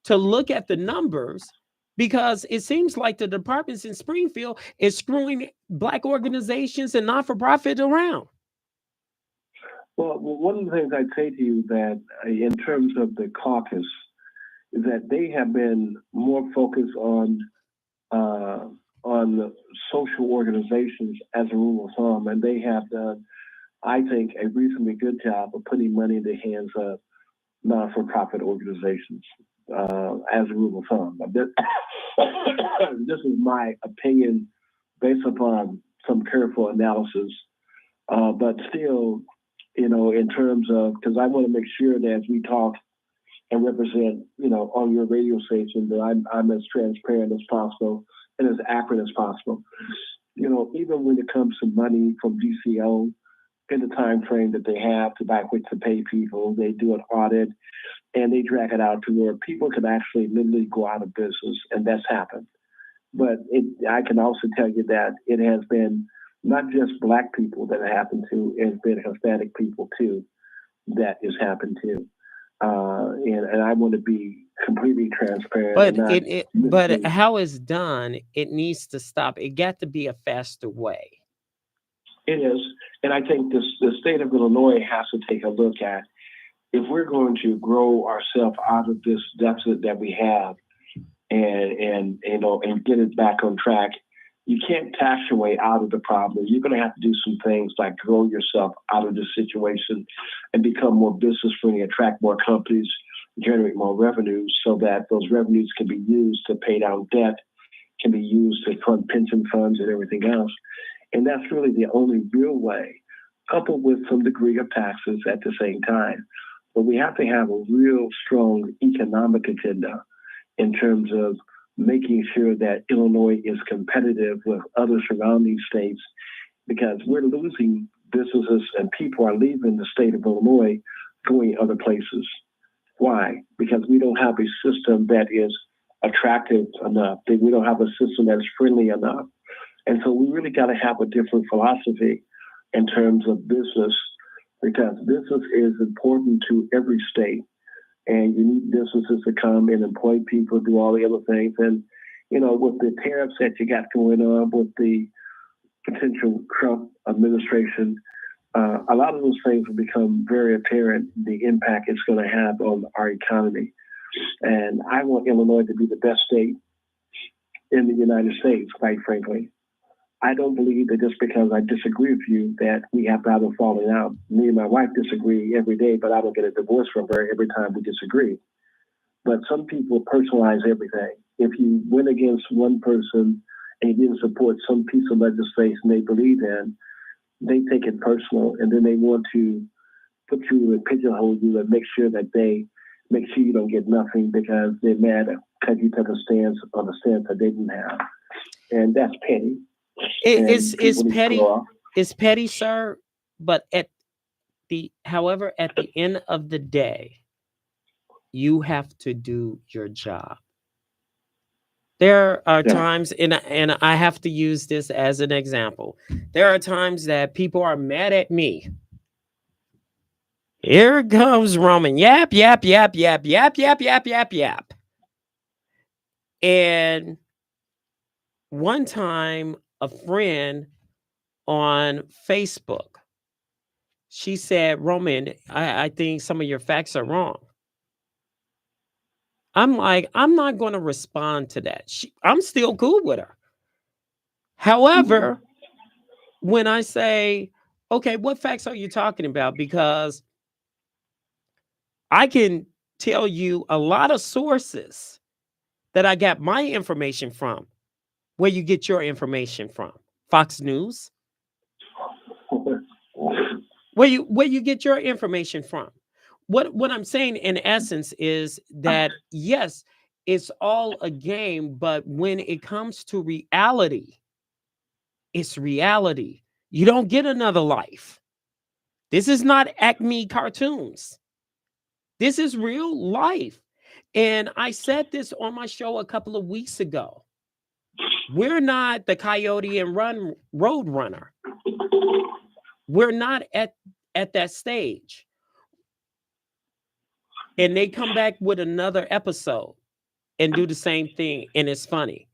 to look at the numbers, because it seems like the departments in Springfield is screwing black organizations and not-for-profit around. well, one of the things I'd say to you that in terms of the caucus is that they have been more focused uh, on social organizations as a rule of thumb, and they have done, I think, a reasonably good job of putting money in the hands of non-for-profit organizations as a rule of thumb. This is my opinion based upon some careful analysis, but still, in terms of, because I want to make sure that as we talk and represent, on your radio station, that I'm as transparent as possible and as accurate as possible. Even when it comes to money from DCO, in the time frame that they have to back which to pay people, they do an audit and they drag it out to where people can actually literally go out of business, and that's happened. But I can also tell you that it has been not just black people that it happened to, it's been Hispanic people too that has happened to. And I want to be completely transparent. But And not but how it's done, it needs to stop. It got to be a faster way. It is, and I think the state of Illinois has to take a look at, if we're going to grow ourselves out of this deficit that we have, and get it back on track. You can't tax your way out of the problem. You're going to have to do some things like grow yourself out of this situation and become more business friendly, attract more companies, generate more revenues, so that those revenues can be used to pay down debt, can be used to fund pension funds and everything else. And that's really the only real way, coupled with some degree of taxes at the same time. But we have to have a real strong economic agenda in terms of making sure that Illinois is competitive with other surrounding states, because we're losing businesses and people are leaving the state of Illinois going other places. Why? Because we don't have a system that is attractive enough. We don't have a system that is friendly enough. And so we really got to have a different philosophy in terms of business, because business is important to every state. And you need businesses to come and employ people, do all the other things. And, with the tariffs that you got going on, with the potential Trump administration, a lot of those things will become very apparent, the impact it's going to have on our economy. And I want Illinois to be the best state in the United States, quite frankly. I don't believe that just because I disagree with you that we have to have a falling out. Me and my wife disagree every day, but I don't get a divorce from her every time we disagree. But some people personalize everything. If you went against one person and you didn't support some piece of legislation they believe in, they take it personal, and then they want to put you and pigeonhole you and make sure you don't get nothing because they're mad because you took a stance on a stance that they didn't have. And that's petty. It's petty. It's petty, sir. But at the end of the day, you have to do your job. There are Yeah. times, and I have to use this as an example. There are times that people are mad at me. Here comes Roman. Yap, yap, yap, yap, yap, yap, yap, yap, yap. And one time, a friend on Facebook, she said, Roman, I think some of your facts are wrong. I'm like, I'm not going to respond to that. I'm still cool with her. Mhm. However, when I say, okay, what facts are you talking about? Because I can tell you a lot of sources that I got my information from. Where you get your information from? Fox News. Where you get your information from? What I'm saying in essence is that yes, it's all a game, but when it comes to reality, it's reality. You don't get another life. This is not Acme cartoons. This is real life. And I said this on my show a couple of weeks ago. We're not the Coyote and Run Road Runner. We're not at that stage. And they come back with another episode and do the same thing, and it's funny.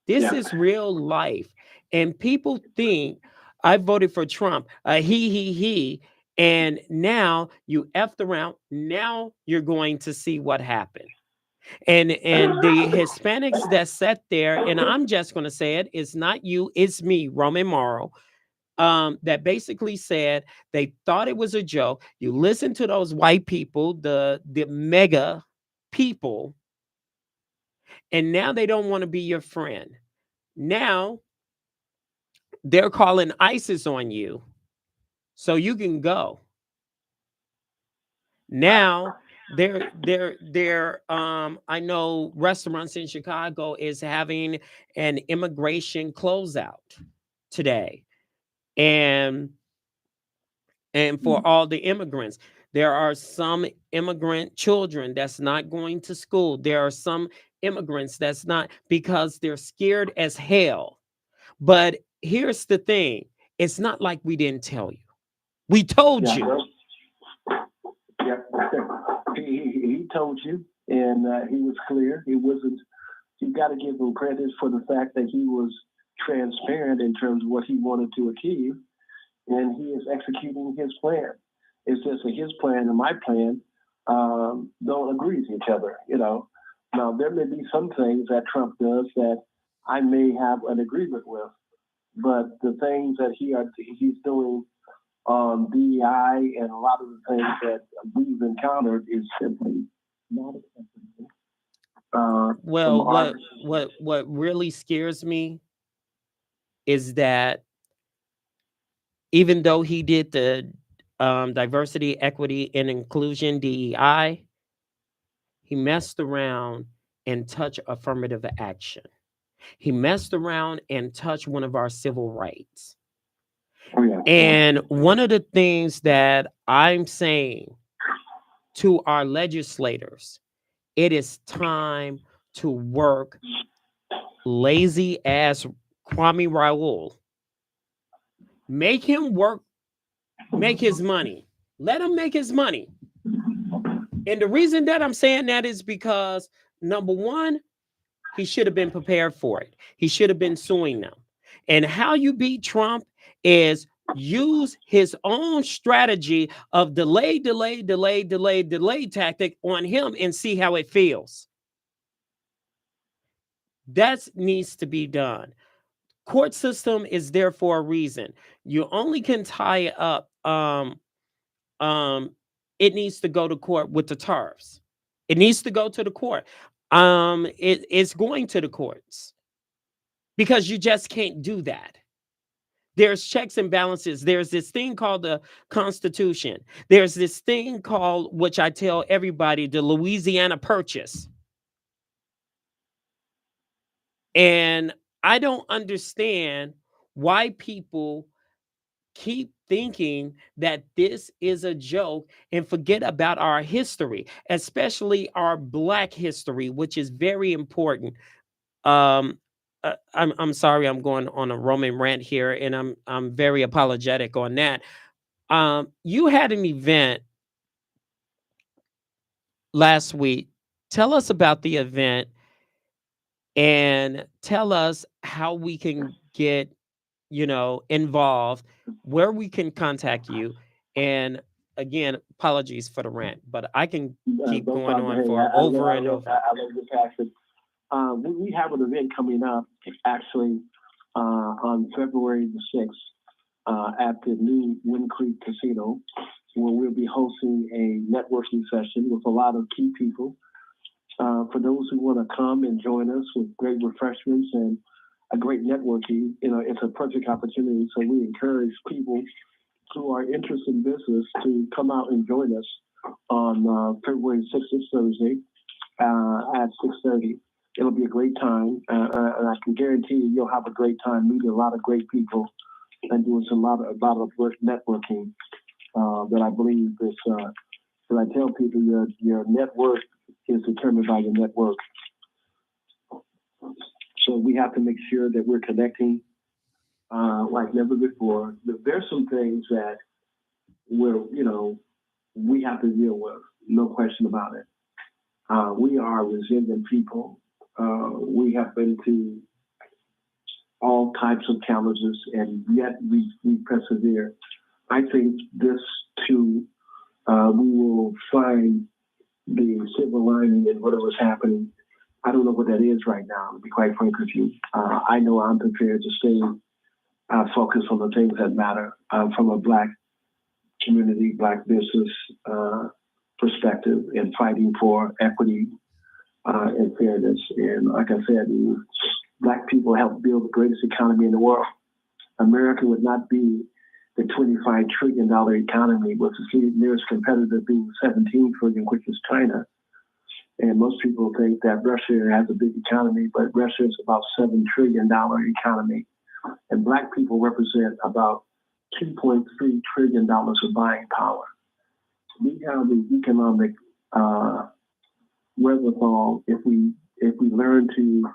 This Yeah. is real life. And people think I voted for Trump. He. And now you effed around. Now you're going to see what happened. And the Hispanics that sat there, and I'm just going to say it, it's not you, it's me, Roman Morrow, that basically said they thought it was a joke. You listen to those white people, the mega people, and now they don't want to be your friend. Now they're calling ISIS on you so you can go. Now they're I know restaurants in Chicago is having an immigration closeout today. And for all the immigrants, there are some immigrant children that's not going to school. There are some immigrants that's not, because they're scared as hell. But here's the thing, it's not like we didn't tell you. We told Yeah. you. Yeah. He told you, and he was clear. He wasn't. You got to give him credit for the fact that he was transparent in terms of what he wanted to achieve, and he is executing his plan. It's just that his plan and my plan don't agree with each other. Now there may be some things that Trump does that I may have an agreement with, but the things that he's doing on DEI and a lot of the things that we've encountered is simply not acceptable. From Well, our what really scares me is that even though he did the diversity, equity, and inclusion DEI, he messed around and touched affirmative action. He messed around and touched one of our civil rights. oh yeah, And one of the things that I'm saying to our legislators, it is time to work lazy ass Kwame Raoul. Make him work, make his money. Let him make his money. And the reason that I'm saying that is because number one, he should have been prepared for it. He should have been suing them. And how you beat Trump is use his own strategy of delay tactic on him and see how it feels. That needs to be done. Court system is there for a reason. You only can tie up um it needs to go to court with the tariffs. It needs to go to the court. It's going to the courts because you just can't do that. There's checks and balances. There's this thing called the Constitution. There's this thing called, which I tell everybody, the Louisiana Purchase. And I don't understand why people keep thinking that this is a joke and forget about our history, especially our Black history, which is very important. Um, I'm sorry, I'm going on a Roman rant here, and I'm very apologetic on that. You had an event last week. Tell us about the event and tell us how we can get, involved, where we can contact you. And again, apologies for the rant, but I can keep No going problem. on Hey, for over I and love, over. your passion. We have an event coming up actually on February the 6th at the new Wind Creek Casino, where we'll be hosting a networking session with a lot of key people. For those who want to come and join us with great refreshments and a great networking, it's a perfect opportunity. So we encourage people who are interested in business to come out and join us on February 6th, this Thursday, at 6:30. It'll be a great time, and I can guarantee you you'll have a great time meeting a lot of great people and doing a lot of work networking that I believe is. That I tell people your network is determined by your network. So we have to make sure that we're connecting like never before. There's some things that we have to deal with, no question about it. We are resilient people. We have been to all types of challenges, and yet we persevere. I think this too, we will find the silver lining in whatever's happening. I don't know what that is right now, to be quite frank with you. I know I'm prepared to stay focused on the things that matter from a Black community, Black business perspective, and fighting for equity and fairness. And like I said, Black people helped build the greatest economy in the world. America would not be the $25 trillion economy, with the nearest competitor being 17 trillion, which is China. And most people think that Russia has a big economy, but Russia is about $7 trillion economy. And Black people represent about $2.3 trillion of buying power. We have the economic wherewithal if we learn to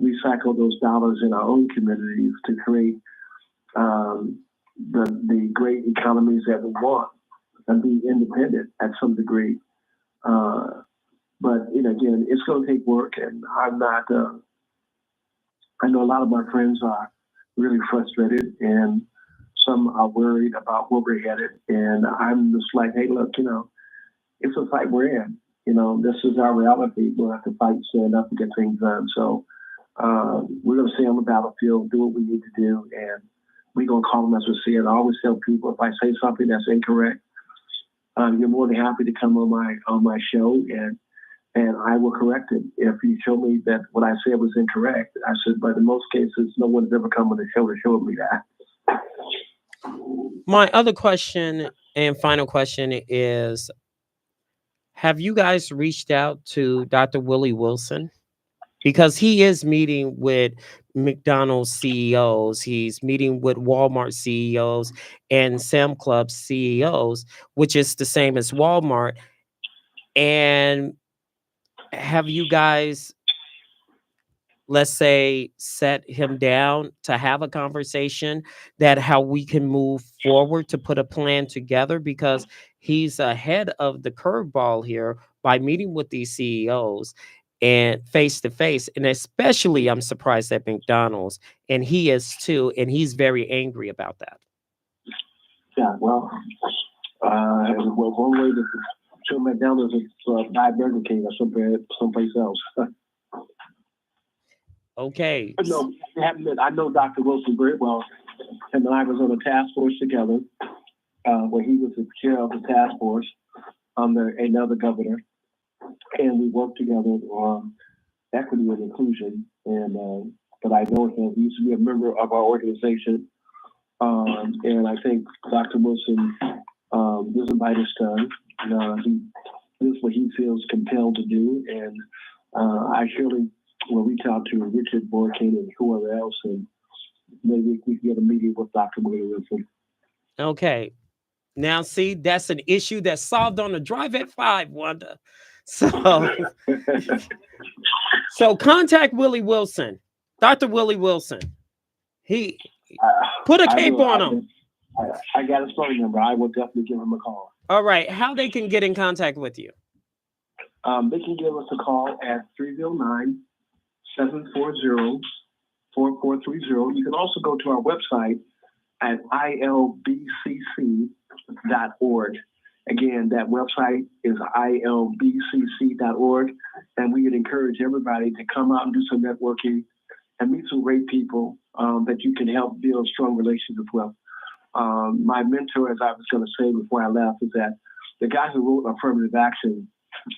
recycle those dollars in our own communities to create the great economies that we want and be independent at some degree. But again, it's going to take work, and I'm not. I know a lot of my friends are really frustrated, and some are worried about where we're headed. And I'm just like, hey, look, it's a fight we're in. This is our reality. We'll have to fight, stand up, and get things done. So we're going to stay on the battlefield, do what we need to do, and we're going to call them as we see it. I always tell people, if I say something that's incorrect, you're more than happy to come on my show, and I will correct it. If you show me that what I said was incorrect, I said, but in most cases, no one's ever come on the show to show me that. My other question and final question is, have you guys reached out to Dr. Willie Wilson? Because he is meeting with McDonald's CEOs, he's meeting with Walmart CEOs and Sam Club CEOs, which is the same as Walmart. And have you guys, let's say, set him down to have a conversation that how we can move forward to put a plan together? Because he's ahead of the curveball here by meeting with these CEOs and face to face. And especially, I'm surprised at McDonald's, and he is too, and he's very angry about that. Yeah, well, one way to show McDonald's is buy Burger King or someplace else. Okay. No, I know Dr. Wilson very well. Him and I was on a task force together, where he was the chair of the task force under another governor, and we worked together on equity and inclusion. And but I know him; he used to be a member of our organization, and I think Dr. Wilson doesn't bite his tongue. He does what he feels compelled to do, and I surely will reach out to Richard Borkin and whoever else, and maybe we can get a meeting with Dr. Wilson. Okay. Now, see, that's an issue that's solved on the Drive at 5, Wanda. So, so contact Willie Wilson, Dr. Willie Wilson. He put a cape on him. I got his phone number. I will definitely give him a call. All right. How they can get in contact with you? They can give us a call at 309-740-4430. You can also go to our website at ilbcc.org. Again, that website is ilbcc.org, and we would encourage everybody to come out and do some networking and meet some great people that you can help build strong relationships with. My mentor, as I was going to say before I left, is that the guy who wrote Affirmative Action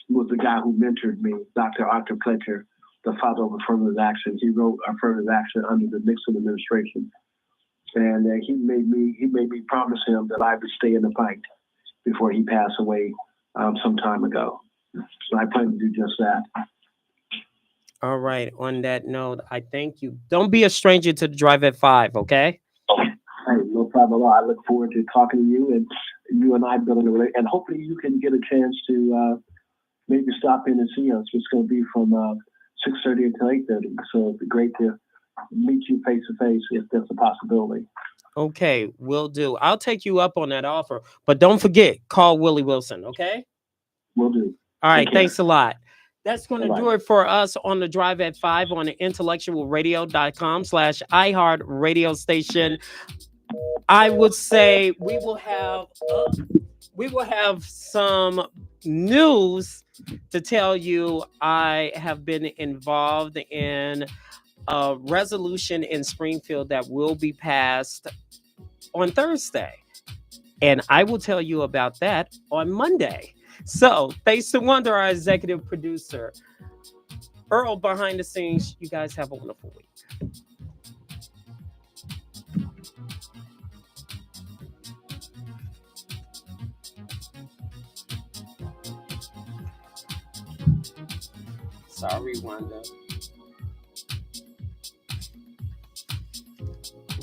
was the guy who mentored me, Dr. Arthur Pletcher, the father of Affirmative Action. He wrote Affirmative Action under the Nixon administration. And he made me promise him that I would stay in the fight before he passed away some time ago. So I plan to do just that. All right. On that note, I thank you. Don't be a stranger to the Drive at 5, okay? Hey, no problem at all. I look forward to talking to you and you and I building a relationship. And hopefully you can get a chance to maybe stop in and see us. It's going to be from 6:30 until 8:30. So it'd be great to meet you face to face if that's a possibility. Okay, will do. I'll take you up on that offer. But don't forget, call Willie Wilson, okay? Will do. All right, thanks a lot. That's going to Bye-bye. do it for us on the Drive at 5 on the intellectualradio.com/iHeart radio station. I would say we will have some news to tell you. I have been involved in a resolution in Springfield that will be passed on Thursday. And I will tell you about that on Monday. So thanks to Wanda, our executive producer. Earl behind the scenes. You guys have a wonderful week. Sorry, Wanda.